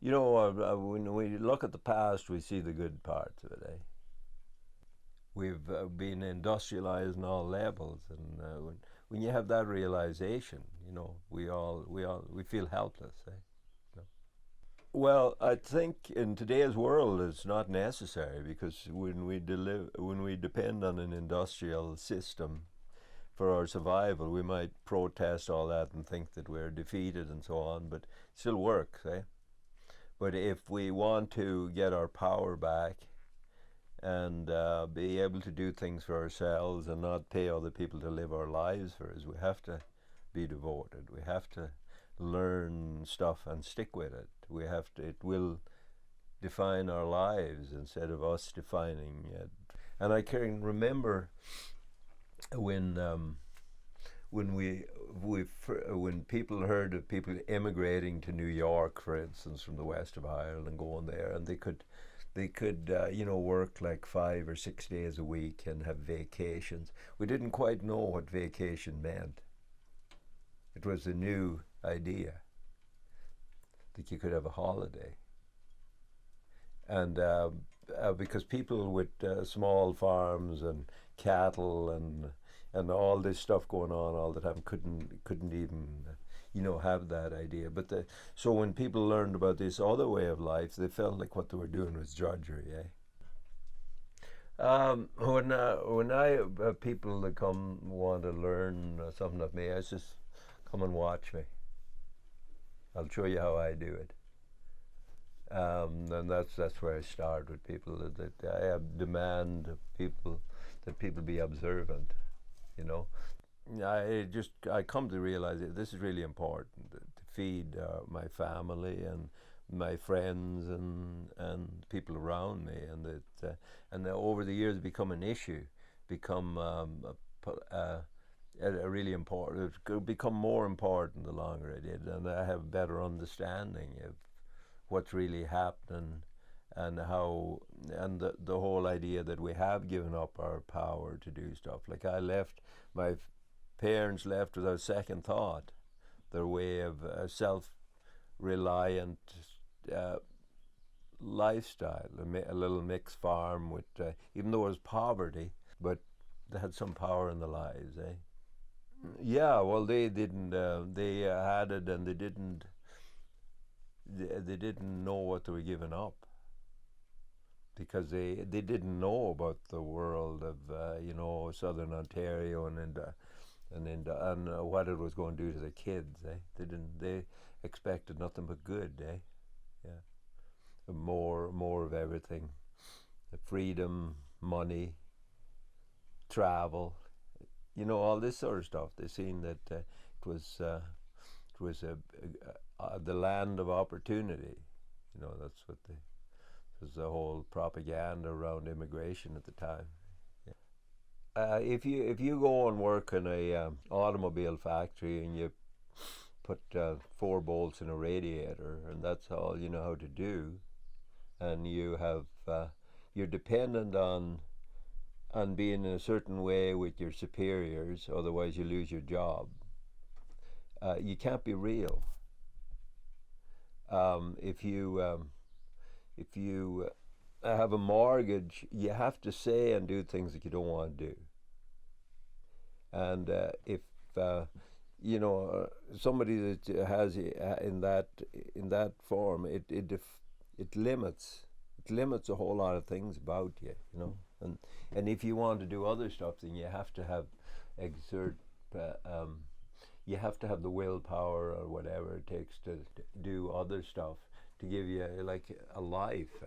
When we look at the past, we see the good parts of it. We've been industrialized on all levels, and when you have that realization, we feel helpless. You know? Well, I think in today's world, it's not necessary because when we depend on an industrial system for our survival, we might protest all that and think that we're defeated and so on, but it still works. But if we want to get our power back and be able to do things for ourselves and not pay other people to live our lives for us, we have to be devoted. We have to learn stuff and stick with it. It will define our lives instead of us defining it. And I can remember when when people heard of people immigrating to New York, for instance, from the west of Ireland and going there, and they could work like 5 or 6 days a week and have vacations. We didn't quite know what vacation meant. It was a new idea that you could have a holiday, and because people with small farms and cattle and all this stuff going on all the time couldn't even have that idea. So when people learned about this other way of life, they felt like what they were doing was drudgery. When I have people that come want to learn something of me, I just come and watch me. I'll show you how I do it. And that's where I start with people. That I have demand of people that people be observant. I come to realize that this is really important to feed my family and my friends and people around me, and that over the years become an issue, become a really important. It could become more important the longer I did, and I have a better understanding of what's really happening and how, and the whole idea that we have given up our power to do stuff. Like my parents left without second thought their way of self-reliant lifestyle, a little mixed farm with, even though it was poverty, but they had some power in their lives. Yeah, well, they didn't. They had it, and they didn't. They didn't know what they were giving up because they didn't know about the world of southern Ontario and what it was going to do to the kids. They didn't. They expected nothing but good. Yeah, more of everything, the freedom, money, travel, all this sort of stuff. They seen that it was the land of opportunity. That's what was the whole propaganda around immigration at the time. If you go and work in a automobile factory and you put 4 bolts in a radiator and that's all you know how to do, and you're dependent on being in a certain way with your superiors, otherwise you lose your job. You can't be real. If you have a mortgage, you have to say and do things that you don't want to do. And if somebody that has in that form, it limits a whole lot of things about you. And if you want to do other stuff, then you have to have exert. You have to have the willpower or whatever it takes to do other stuff to give you like a life.